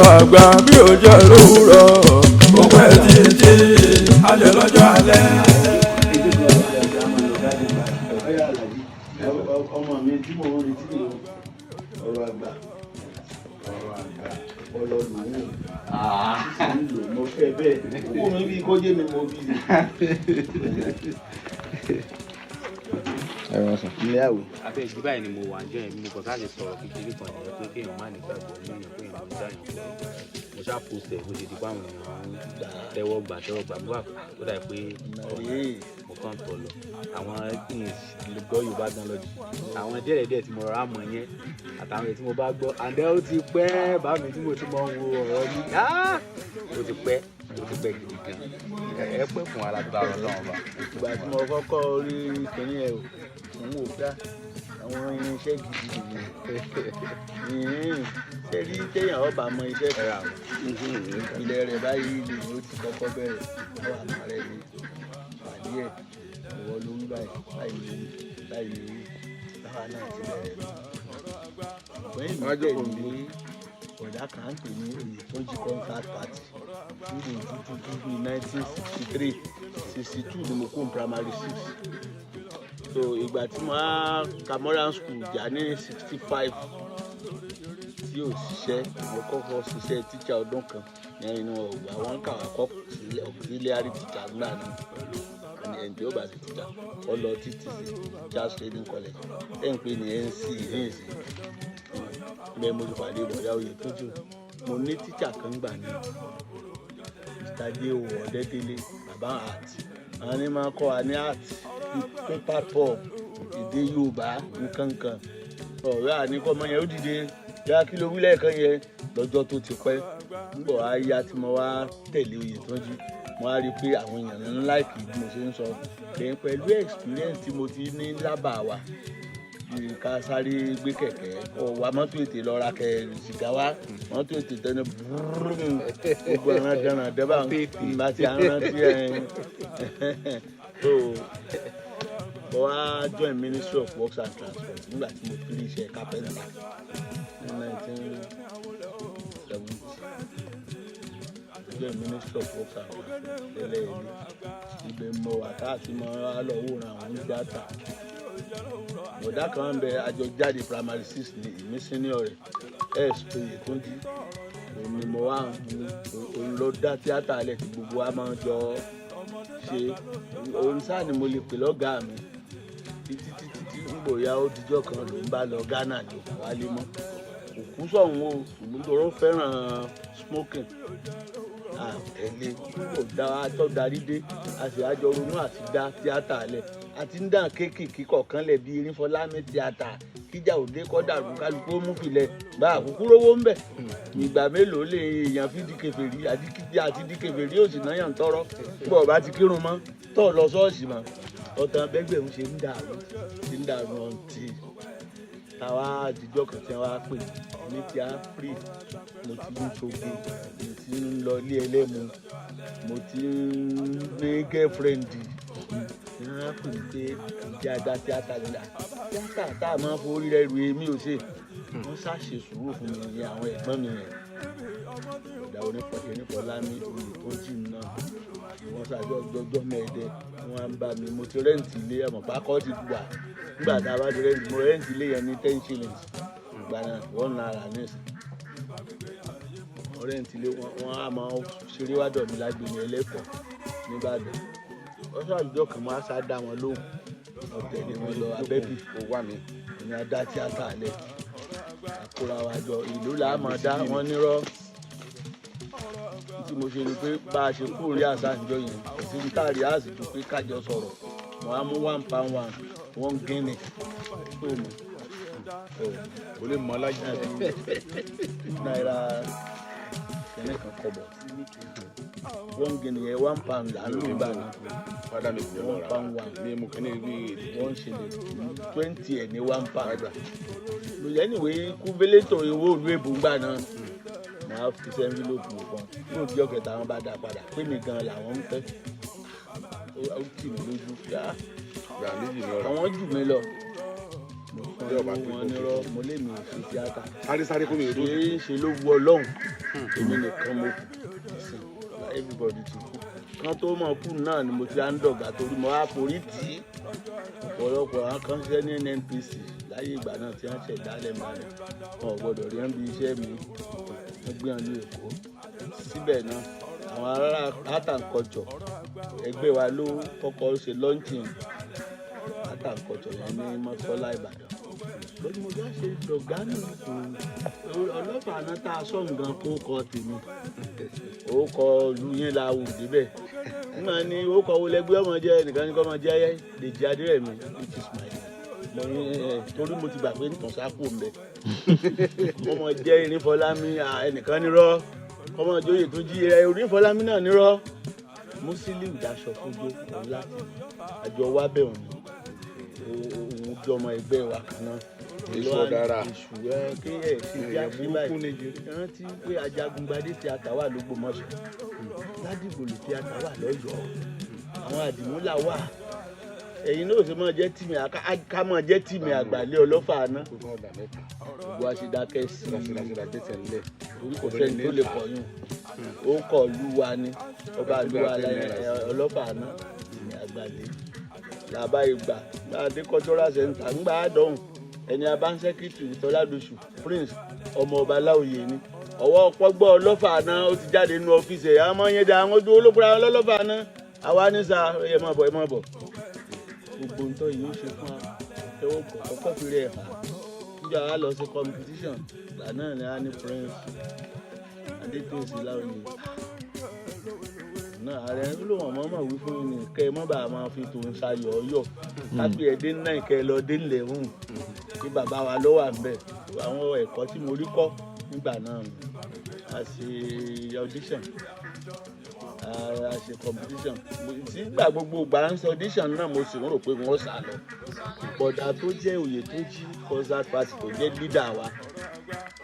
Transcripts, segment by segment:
Oroagba bí ó jẹ́ lówùrọ̀ ó pẹ́ títí alẹ́ lọ́jọ́ alẹ́. ọmọ mi tí mo ń retí ni Oroagba ọlọ́dún mo fẹ́ bẹ́ẹ̀ kó mi bí kó jẹ́ mi mo bí ni. ilé àwẹ̀. abẹ́ ìdí báyìí ni mo wà ń jẹ́ ẹ̀mí mo kàn ká lè sọ̀rọ̀ kékeré kan ìyẹn pé kéèyàn má nígbàgbọ́ ní èèyàn pé èèyàn ń dáyàn pé mo ṣáà post ẹ̀ bó ṣe di pé àwọn èèyàn ń tẹ́wọ́ gbà bó ó dà pé mo kàn tọ̀ lọ àwọn gbọ́ Yorùbá gan lọ jù àwọn díẹ̀díẹ̀ tí mo rọra mọ̀ yẹn àtàwọn èyí tí mo bá gbọ́ àǹdẹ́ ó ti pẹ́ bá mi tí mo ti mọ̀ ń wo ọ̀rọ̀ mi ó ti pẹ́ gidi gan ẹ pẹ́ fún alágbára Ọlọ́run bá. ìgbà tí mo kọ́kọ́ rí kínní ẹ̀ o ń wò dá àwọn irinṣẹ́ gidi nìyẹn ṣé rí téèyàn ọba mọ iṣẹ́ kan ìpìlẹ̀ rẹ̀ báyìí ni ó ti kọ́kọ́ bẹ̀rẹ̀ lọ́wọ́ àmọ́ rẹ̀ ni pàdé ẹ̀ ìwọ ló ń báyìí láwa náà ti bẹ̀rẹ̀ ọ̀gbẹ́ni mi tẹ̀ ní ọ̀dà kan ń pè ní Oyètọ́jú concert party ní 1963 62 ni mo kó primary 6 so ìgbà tí mo á Cameroon school jà ní 65 tí ò ṣiṣẹ́ mo kọ́kọ́ ṣiṣẹ́ tíṣà ọdún kan yẹn inú ọgbà wọn kà wá kọ́ auxiliary teacher gbà náà ẹni tí ó bá ti tíṣà ọ lọ títí sí Teachers Training College ẹ̀ ń pè ní NC ní ìsìn bẹ́ẹ̀ mo ti pàdé ìbọ̀dá Oyètọ́jú mo ní tíṣà kan gbà ní Mr. Deo Ọ̀dẹ́dẹ́lé bàbá art àwọn ní máa kọ́ wa ní art paper pop èdè Yorùbá nǹkankan ọ̀rẹ́ àníkọ́ ọmọ yẹn ó dìde yá kí ló wí lẹ́ẹ̀kan yẹn lọ́jọ́ tó ti pẹ́ nígbà wá yá tí mo wá tẹ̀lé Oyètọ́jú mo wá rí i pé àwọn èèyàn ń láìkì bí mo ṣe ń sọ pẹ̀lú experience tí mo ti ní lábàá wa ká sáré gbé kẹ̀kẹ́ wa mọ́tò ètè lọ ra sìgá wa mọ́tò ètè tẹ́lẹ̀ gbogbo ọ̀ràn dáná dẹ́bà nígbà tí a rántí so mo wá join Ministry of Works and Transport nígbà tí mo fi iṣẹ́ carpenter ní 1970 join Ministry of Works and Transport tẹ́lẹ̀ ilé ibẹ̀ mọ̀ wá káàkiri mọ́ wá lọ wòran àwọn tíátà ọ̀dà kan ń bẹ àjọ jáde primary 6 ní ìmí senior rẹ̀ Oyètọ́jú òun ni mo wá òun ló dá tíátà alẹ́ tí gbogbo wa máa ń jọ ṣe òun sáà ni mo lè pè lọ́gàá mi títí ń bòyá ó dijọ́ kan ló ń bá lọ Ghana ní òkú wálé mọ́ òkú sọ̀hún o ṣùgbọ́n tó fẹ́ràn smoking àtẹ̀lé kò dá tó darí dé a sì àjọ ronú àti dá tíátà alẹ́ àti ń dàn kéékèèké kọ̀ọ̀kan lẹ̀ bí Irinfọlámi tíátà kíjà òde kọ́dàrú kálukú ó mú filẹ̀ bá àkókò rówó ń bẹ̀ ìgbà mélòó lè èèyàn fi di kèfèrí àti di kèfèrí ó sì náà yàn tọrọ bí ọba ti kírun mọ́ tó lọ ṣọ́ọ̀ṣì mọ́ ọ̀tàn bẹ́gbẹ̀rún ṣe ń dàrú ọ̀ǹtì táwa àtijọ́ kan tí wọ́n á pè ní ti áfírì mo ti ń ṣoge mo ti ń lọ ilé ẹlẹ́mu mo ti ń ní gẹ́fúrẹ́ǹdì wọ́n á pè ní pé ìjà àgbà tíátà nílà tíátà tá a máa forí rẹ̀ ru èmi ò ṣe wọ́n ṣàṣe sùúrù fún mi ní àwọn ẹ̀gbọ́n mi rẹ̀ ìdá Onífọlámi Oyètọ́jú náà wọ́n ṣàjọ ọjọ́ mẹ́ẹ̀ẹ́dẹ́ wọ́n á ń bá mi mo ti rẹ́ǹtì ilé ẹ̀mọ̀ pákọ́ ti wà nígbà tá a bá ti rẹ́ǹtì mo rẹ́ǹtì ilé yẹn ní 10 shillings ìgbà náà 1 naira ní ìsìn mo rẹ́ǹtì ilé wọ́n á máa ṣeré wádọ̀ mi lágbègbè ẹlẹ́kọ̀ọ́ nìbàdàn wọ́n ṣàjọ kan máa ṣá dá wọn lóhùn ọ̀tẹ̀ ni mo lọ abẹ́bí ìyẹn adá tíátà alẹ́ àkóra wa jọ ìlú làá máa dá wọn nírọ́ tí mo ṣe ni pé bá a ṣe kúrò rí àṣà ìjọ yìí sí ní káàrí àsìkò pé kájọ sọ̀rọ̀ wọ́n á mú £1 Guinea tó mọ̀ o lè mọ alájà náírà kẹ́lẹ́ kan kọ́bọ̀ Guinea yẹn £1 là ń lò nígbà náà padà mi kò lọ ra mi mú kí ni bí wọ́n ṣe lè 20 ẹ̀ ní £1 lóyè níwèé kú vélétò owó ìlú èbó gbà náà máa fi sẹ́ńfílòpù kan yóò di ọ̀kẹ́ta wọn bá dá padà pé mi gan làwọn ń fẹ́ ó tì mí lójú àwọn jù mí lọ mo fún wọn nírọ́ mo lè mi ṣe tíátà. sáré kó mi ò dúró. ṣe ló wu Ọlọ́run èmi nìkan mo kù sìn everybody ti kú kan tó mọ̀ kú náà ni mo ti á ń dọ̀gà torí mo á forí tì í ọ̀pọ̀lọpọ̀ àwọn kan ṣiṣẹ́ ní NNPC láyé ìgbà náà tí wọ́n ṣẹ̀dálẹ̀ máa rẹ̀ wọn ò gbọ́dọ̀ rí ẹ́n bí iṣẹ́ mi wọ́n gbé wọn ní Èkó síbẹ̀ náà àwọn ará àtàǹkọ̀jọ̀ ẹgbẹ́ wa ló kọ́kọ́ ṣe launching àtàǹkọ̀jọ̀ yẹn ní Mọ́sọ́lá Ìbàdàn lórí mo bá ṣe dọ̀gá nù Ọlọ́fààná tá a sọ nǹkan kó kọ tèmi ó kọ lu yín la wù débẹ̀ nígbà ní ó kọ wọlé gbé ọmọ jẹ nìkan ní kọ́ ọmọ jẹ Dèjì Adérẹ̀mí which is my name torí mo ti gbà pé nǹkan sápò ń bẹ ọmọ jẹ Irinfọlámi ẹnìkan nírọ́ ọmọ ìjòyè tó jí Irinfọlámi náà nírọ́ Musiliu daṣọ fúnjó láti àjọ wa bẹ̀ òní òun jọ ọmọ ẹgbẹ́ wa kan náà èso ọ̀dára èṣù kí ẹ̀ ṣe bí a ṣe báyìí rántí pé Ajagungbadé tíátà wà l'Ógbómọ̀ṣọ́ Ládìgbòlù tíátà wà l'Ọ́yọ́ àwọn Àdìmúlà wà ẹ̀yin náà ṣe máa jẹ́ tìmì ká máa jẹ́ tìmì àgbàlẹ̀ Ọlọ́fààná gbogbo àṣedákẹ́ sí orí kò sẹ́ni tó lè kọ̀yún ó kọ̀ lú wa ni ọba àlúwa Ọlọ́fààná tìmì àgbàlẹ̀ làbá ìgbà láàdé cultural center ńgbà àdọ́hùn ẹni abánsẹ́kìtì Tọ́ládòṣù Prince ọmọ ọba Láòyè ni ọwọ́ pọ́gbọ́ Ọlọ́fààná ó ti jáde nínú ọ́fíìsì ẹ̀ àwọn ọmọ yẹn dá àwọn ojú olókùnrin àwọn Ọlọ́fààná àwa ní sa ẹ máa bọ̀ gbogbo ntọ́ yìí ó ṣe fún wa ẹwọ́ bọ̀ kọ́kọ́ fi rẹ̀ hàn níjà wa lọ sí competition ìgbà náà ni a ní Prince Adétòsí Láòyè náà ààrẹ ló wọ̀n mọ́mọ́ wí fún mi kẹ́ ẹ mọ́ bàa máa fi tòun ṣayọ̀ ọyọ̀ kápẹ́ ẹ̀dẹ́ náà kẹ́ ẹ lọ dé ńlẹ̀ hùn kí bàbá wa ló wà ńbẹ̀ àwọn ẹ̀kọ́ tí mo rí kọ́ nígbà náà a ṣe audition a ṣe competition nígbà gbogbo ìgbà ń ṣe audition náà mo sì ń rò pé wọ́n sá lọ bọ̀dà tó jẹ́ Oyètúnjí concert party tó jẹ́ leader wa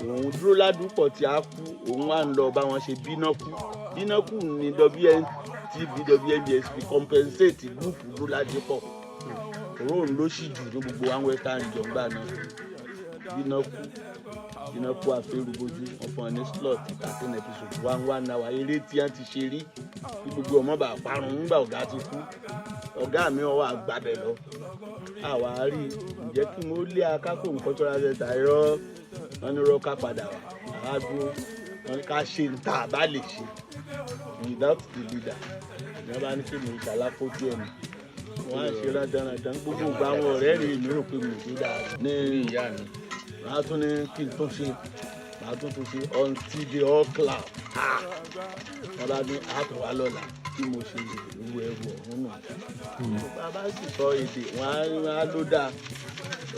òun dúró ládùúpọ̀ tí a kú òun wá ń lọ bá wọn ṣe bínọ́kù ní WNTV WNBS fi compensate gúúpù dúró ládùúpọ̀ òun ló sì jù ní gbogbo àwọn ẹ̀ka ìjọba náà bínọ́kù àfẹ́rùbójú wọn fún ọ ní slot 13 episode 1 hour eré tí wọ́n ti ṣe rí kí gbogbo ọmọ bá parun nígbà ọ̀gá ti kú ọ̀gá mi ọwọ́ àgbàbẹ̀ lọ àwa rí ǹjẹ́ kí wọ́n lé akápò cultural center irọ́ wọn ní rọ́ọ̀ká padà wá àwa dúró wọn ká ṣe ń tà bá lè ṣe without the leader ìjọba ní kí mi ìṣàlápójú ẹ̀mí wọn á ṣe rádaràdán gbogbo ìgbà àwọn ọ̀rẹ́ rèé mi rò pé mi ò ṣe dáa ní ìyá mi màá tún ní kí n tún ṣe until they all clap wọn bá ní àtọ̀wá lọ́la tí mo ṣe ìlú ẹrù ọ̀hún náà bàbá sì sọ èdè wọn á ló dáa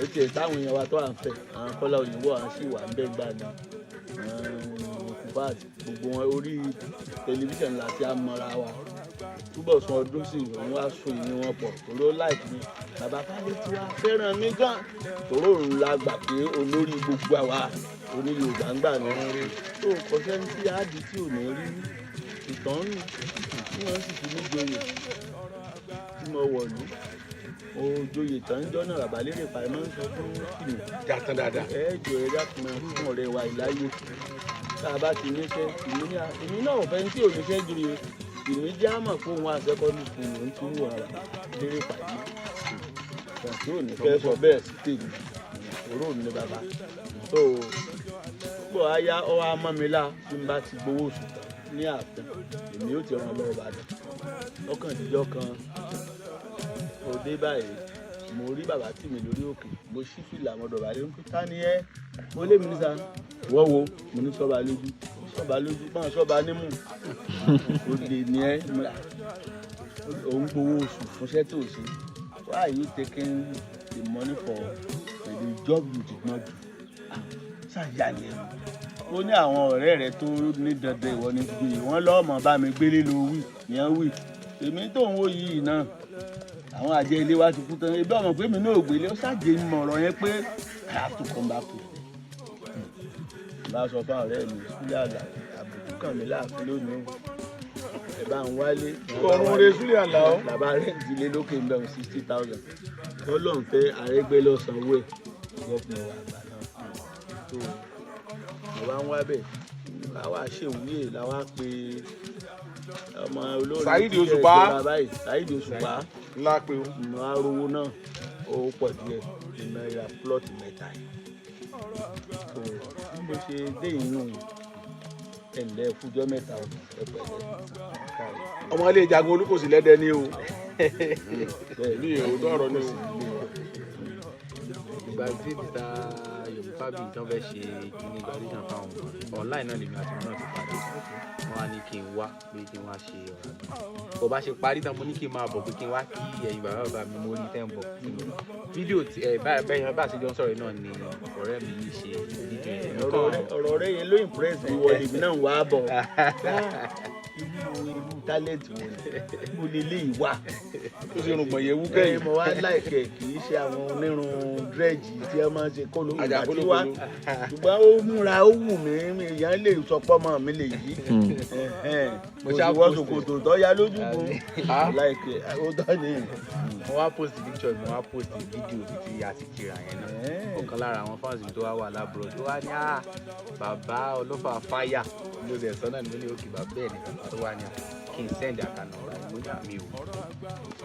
ó tiẹ̀ táwọn èèyàn wa tó à ń fẹ́ àwọn Kọ́lá Òyìnbó àwọn sì wà ń bẹ́ gbà ní kùbáàtì gbogbo wọn orí tẹlifíṣàn láti àmọ́ra wa túbọ̀ sún ọdún sí òun wá sún ìní wọn pọ̀ tòró láìpẹ́ ní Babaakile tí wàá fẹ́ràn mi gan tòró òun la gbà pé olórí gbogbo àwa oní Yorùbá ń gbà náà tó kọsẹ́ ní tí áàdì tí ò ní rí ìtàn nù tí wọ́n sì fi mí joyè tí mo wọ̀lú òjòyè tán jọ́nà Babaakile pàmò ń sọ fún kìnnì jàtàn dáadáa ẹ̀ẹ́dì ọ̀rẹ́ dákùnmọ́ fún ọ̀rẹ́ wa ìláyé tá a bá ti níṣẹ́ èmi náà fẹ́ tí ò níṣẹ́ joyè ìmí jẹ́ àmọ̀ fún òun àṣẹ́kọ́ndì fún òun tí wọ́n rà lérè pàdé tí ò ní fẹ́ sọ bẹ́ẹ̀ sí tèmi òró ní bàbá tó pọ̀ aya ọwọ́ amọ́milá tí n bá ti gbowó oṣù ní ààfin èmi ó ti ràn lọ́wọ́ Ìbàdàn lọ́kàndínlọ́ kan òde báyìí mo rí bàbá tì mí lórí òkè mo ṣí fìlà àwọn ọ̀dọ̀ balẹ̀ ń pè ká ní ẹ́ mo lé mi níta wọ́n wo mo ní sọ́ba lójú báwọn sọ́ba nímú òde ní ẹ́ òun gbowó oṣù fúnṣẹ́ tó ṣe why are you taking the money for the job you did not do ṣàyà ni ó ní àwọn ọ̀rẹ́ rẹ̀ tó ní dandan ìwọ ní gbé wọ́n lọ́ọ̀mọ bá mi gbélé ló wì ní ẹ́ wì èmi tó ń wò yìí náà àwọn àjẹ ilé wa ti kú tán ebi ọmọ pé mi náà gbélé ó ṣàjẹ mọ ọ̀rọ̀ yẹn pé I have to come back to bá sọ fún ọ̀rẹ́ mi sílẹ̀ àlà àbùkù kàn mí láàfin lónìí ẹ bá ń wálé ọrùn rẹ sílẹ̀ àlà ọ bàbá rẹ̀ ìdílé lókè ń bẹ̀rù 60,000 tọ́lọ́n fẹ́ Arẹ́gbẹ́ lọ́sànwó ẹ̀ gọ́fìnà àgbà náà tó mo bá ń wá bẹ̀ láwa ṣèwúyè láwa pé ọmọ olórin Saheed Òṣùpá Saheed Òṣùpá ńlá pé o. mo arówó náà ó pọ̀ díẹ̀ nínú ẹ̀yà plọ́ọ̀tì mẹ́ta yìí tó bí mo ṣe dé inú ẹ̀lẹ́ fújọ́ mẹ́ta ẹ̀pẹ̀lẹ́ ọmọ ilé ìjagun Olúkòsì lẹ́dẹ̀ ni o. ní òótọ́ ọ̀rọ̀ ni o. ìgbà tí mr yorùbá bíi tán fẹ́ ṣe kíní gbàdúrà fáwọn online náà lèmi àti wọn náà ti pàdé wọn á ní kí n wá pé kí n wá ṣe Oroagba bó bá ṣe parí tán mo ní kí n máa bọ̀ pé kí n wá kí ẹ̀yin bàbá mi mo rí tẹ́ ń bọ̀ fídíò tí bẹ́ẹ̀ bá ṣe jọ ń sọ̀rọ̀ náà ni ọ̀rẹ́ mi yìí ṣe fídíò yẹn. ọ̀rọ̀ rẹ̀ yẹn ló impress ìwọ lèmi náà wá bọ̀ irú tálẹ̀tì wo lè lè wà ó ṣe rùgbọ̀n yẹn wú kẹ́yìn. mo wá láìpẹ́ kì í ṣe àwọn onírun dírẹ́jì tí ẹ máa ń ṣe kóló Àjà àti kólókóló. wá ṣùgbọ́n ó múra ó wù mí èèyàn lè sọ pọ́mọ mi lè yí mo ṣe wọ́n ṣòkòtò tó yá lójú bò láìpẹ́ ó tọ́ ni. mo wá post picture mo wá post fídíò tí a ti kíra yẹn náà ọ̀kan lára àwọn fans mi tó wà lábúrò tó wá ní bàbá Olofaina ló dẹ̀ sọ náà ní ó ní òkè bàbá ẹ̀ nìkan tó wá ní kí n send àkànà ọ̀rọ̀ ìgbóná mi ò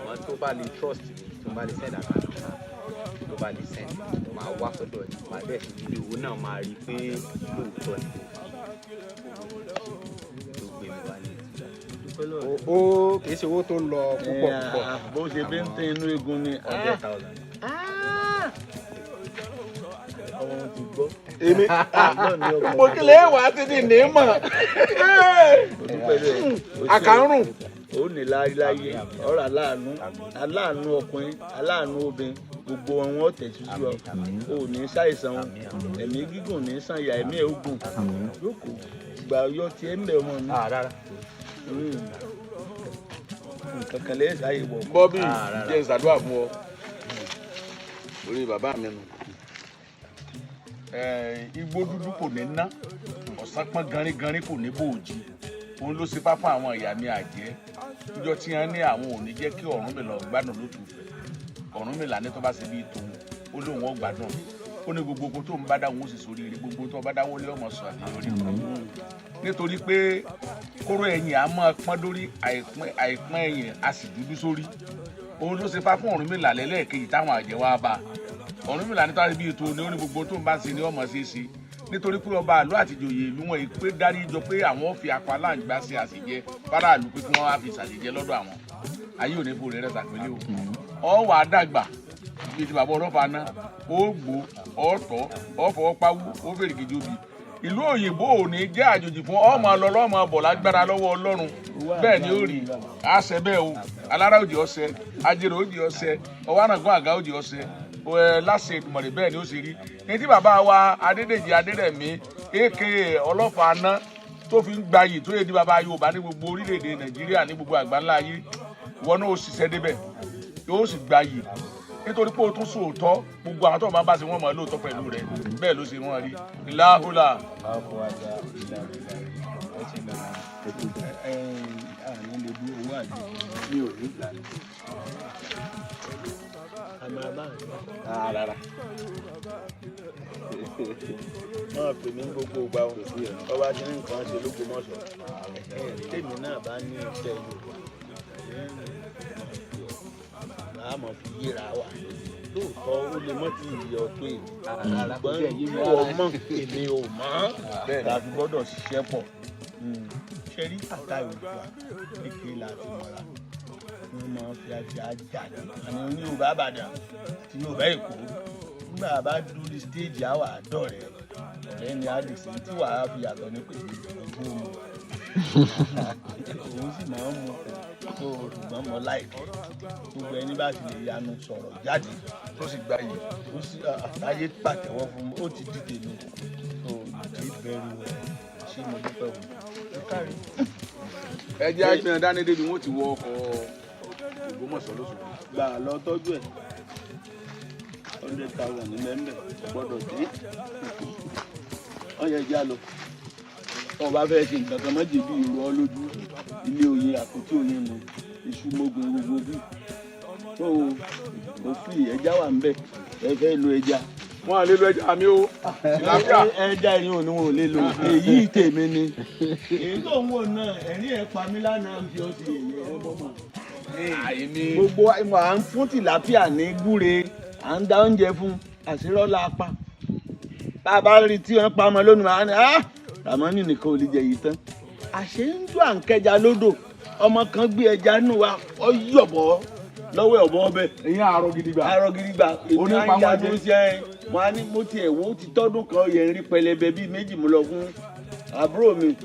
wọ́n tó bá lè trust mi tó bá lè send àkànà ọ̀rọ̀ tó bá lè send máa wá sọ́dọ̀ ẹ̀ máa bẹ́ẹ̀ sí fídíò owó náà máa rí pé lóòótọ́ ni tó gbé mi wá ní ó kì í ṣe owó tó ń lọ púpọ̀ púpọ̀. bó ṣe bí ń tẹ inú egun ni 100,000. ọmọ ti gbọ́. èmi mo mo kílẹ̀ wá ti di ní mọ̀. àkàrùn. ó ní láyé ọ̀rọ̀ aláàánú ọkùnrin aláàánú obìnrin gbogbo wọn tẹ̀síjú ọ ò ní ṣàìsàn ẹ̀mí gígùn ní sànyà ẹ̀mí ẹ̀ ogun yòókù gbà yọ ti ẹ̀ ń bẹ̀ ọmọ mi. nǹkan kan lẹ́yìn sáyé wọ̀. Bọ́bí jẹ́ ìsàdúrà fún ọ orí bàbá mi nù. Igbó dúdú kò ní ná ọ̀sán pọ́n ganringanrin kò ní bòójì òun ló ṣe fá fún àwọn ìyá mi àjẹ́ níjọ́ tí wọ́n ní àwọn ò ní jẹ́ kí Ọ̀rúnmìlà gbádùn lótùfẹ́ Ọ̀rúnmìlà ní tó bá ṣe bíi tòun ó lóun ó gbádùn ó ní gbogbo tó ń bá dáwọ́ ó sì sórí ire gbogbo tó bá dáwọ́ lé ọmọ sọ àbíyọrí nítorí pé kóró ẹ̀yìn á máa pọ́n lórí àìpọ́n ẹ̀yìn á sì dúdú sórí òun ló ṣe fá fún Ọ̀rúnmìlà lẹ́lẹ́ẹ̀kejì táwọn àjẹ́ wá bá Ọ̀rúnmìlà ní tó bá bíi tòun ní ó ní gbogbo tó ń bá ṣe ní ọmọ ṣe é ṣe nítorí pé ọba àlọ́ àtijọ́yè ìlú wọn pé dárí jọ pé àwọn fi apá láǹgbá ṣe àṣìjẹ fáráàlú pé kí wọ́n wá fi ṣàṣìjẹ lọ́dọ̀ àwọn ayé òní fò rẹ̀ ṣàpèlé o ọ wà á dàgbà bíi ti bàbá Olofaina ó gbó ọ̀tọ̀ ọ̀fọ̀ pawú ó fèrè kejì obì ìlú òyìnbó ò ní jẹ́ àjòjì fún ọmọ lọ́lọ́mọ bọ̀ lágbára lọ́wọ́ Ọlọ́run bẹ́ẹ̀ ni ó rí àṣẹ bẹ́ẹ̀ o alára òdì ọ̀sẹ̀ ajérò òdì ọ̀sẹ̀ ọwánàgún àga òdì ọ̀sẹ̀ láṣẹ Èdùmàrè bẹ́ẹ̀ ni ó ṣe rí ní tí bàbá wa Adédèjì Adérẹ̀mí aka Olofaina tó fi ń gbayì tó yẹ di bàbá Yorùbá ní gbogbo orílẹ̀-èdè Nàìjíríà ní gbogbo àgbáńlá ayé wọn náà ó ṣiṣẹ́ débẹ̀ yóò sì gbayì nítorí pé o tún sòótọ́ gbogbo àwọn tó máa bá ṣe wọ́n mọ̀ lóòótọ́ pẹ̀lú rẹ̀ bẹ́ẹ̀ ló ṣe wọ́n rí ìlàhùlà. rárá náà pè mí gbogbo ìgbà wọn ọba tí ní nǹkan ṣe lóko mọ́sọ̀ tèmi náà bá ní iṣẹ́ Yorùbá àmọ́ fi yíra wà lóòótọ́ ó lè mọ́ ti ìyẹ ọ̀tún èyí ṣùgbọ́n ìwọ mọ̀ èmi ò mọ̀ tàbí gbọ́dọ̀ ṣiṣẹ́ pọ̀ ṣe rí àtà Yorùbá kékeré láti mọ̀ra wọ́n máa fi ajá jà ní àní ní Yorùbá Ìbàdàn àti Yorùbá Èkó nígbà bá dúró ní stéèjì àwà àdọ́ rẹ̀ ọ̀rẹ́ ni adìsí tí wàá fi yàtọ̀ ní pèsè ojú omi òun sì máa ń mu tó ṣùgbọ́n mọ́ láìpẹ́ gbogbo ẹni bá ti lè yanu sọ̀rọ̀ jáde tó sì gbáyé ó sì àtàyè pàtẹ́wọ́ fún mi ó ti di tèmi tó ìdí bẹ̀rù rẹ̀ ṣé mo dúpẹ́ wò ó kárí. ẹ jẹ́ àgbẹ̀rẹ̀ dání débi wọ́n ti wọ ọkọ̀ Ògbómọ̀ṣọ́ lóṣù gbà lọ tọ́jú ẹ̀ 100,000 ní mẹ́mbẹ̀ gbọ́dọ̀ dé ọ̀yẹ̀ já lọ ọba fẹ́ ṣe nǹkan kan méjì bí ìrù ọ lójú ilé oyin àpótí oyin mu iṣu mogun gbogbo bí tó o fi ẹja wà ń bẹ ẹ fẹ́ lo ẹja wọn à lè lo ẹja mi o ìlàáfíà. ẹja yìí ò ní wọn ò lè lò èyí tèmi ni. èyí tó ń wò náà ẹ̀rín ẹ̀ pa mí lánàá fi ọ̀sẹ̀ èyí ẹ̀ bọ́ mọ́. gbogbo à ń fún tìlápíà ní gúre à ń dá oúnjẹ fún àṣírọ́lá apá. bá a bá rí tí wọ́n pa ọmọ lónìí máa ní Ràmọ́nì nìkan ò lè jẹ yìí tán. àṣé ń dún à ń kẹja lódò ọmọ kan gbé ẹja nù wa ọ yọ̀bọ̀ lọ́wọ́ ọ̀bọ ọbẹ̀. ìyẹn àrò gidigba. àrò gidigba. onípamọ́ jẹ. wọn á ní mo tiẹ̀ wo ti tọ́dún kan yẹn rí pẹlẹbẹ bíi méjì mú lọ fún àbúrò mi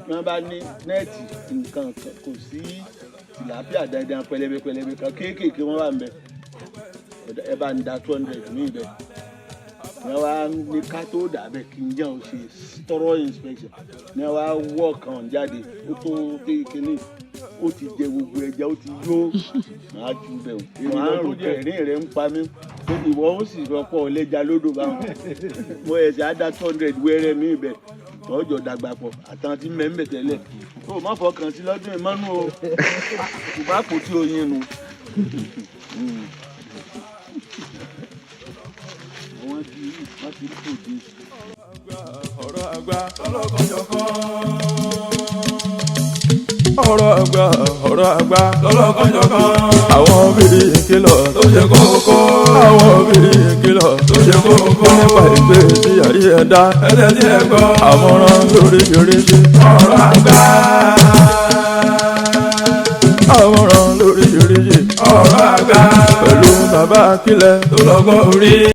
wọn bá ní nẹ́ẹ̀tì nǹkan kò sí tìlápíà dandan pẹlẹbẹ kan kéékèèké wọn wà ń bẹ ẹ bá ń da 200 ní ibẹ̀ wọn wá ní ká tó dàbẹ̀ kí n jẹ́ ò ṣe thorough inspection wọn wá wọ́ kan jáde ó tó kékeré ó ti jẹ gbogbo ẹja ó ti yó máa ju bẹ̀ wọ́n á rò pé ẹ̀rín rẹ̀ ń pa mí ìwọ ó sì rọpò ọlẹ́ja lódò báwọn mo ẹ̀sẹ̀ á dá 200 wẹ́rẹ́ mi ibẹ̀ tọ́jọ́ dàgbà pọ̀ àtàn tí mẹ́mbẹ̀ tẹ́lẹ̀ ó má fọkàn sí lọ́dún ìmọ́nú o kò bá kò tí oyin nu. wọ́n ti kò dé. ọ̀rọ̀ àgbà lọ́lọ́kanjọ̀kan. ọ̀rọ̀ àgbà lọ́lọ́kanjọ̀kan. àwọn bíi ìkìlọ̀ tó ṣe kókó. àwọn bíi ìkìlọ̀ tó ṣe kókó. nípa ìgbésí ayé ẹ̀dá ẹlẹ́dí ẹ̀kọ́. àmọ̀ràn lóríṣiríṣi. ọ̀rọ̀ àgbà. àmọ̀ràn lóríṣiríṣi. ọ̀rọ̀ àgbà. pẹ̀lú Babaakile tó lọ́gbọ́n orí.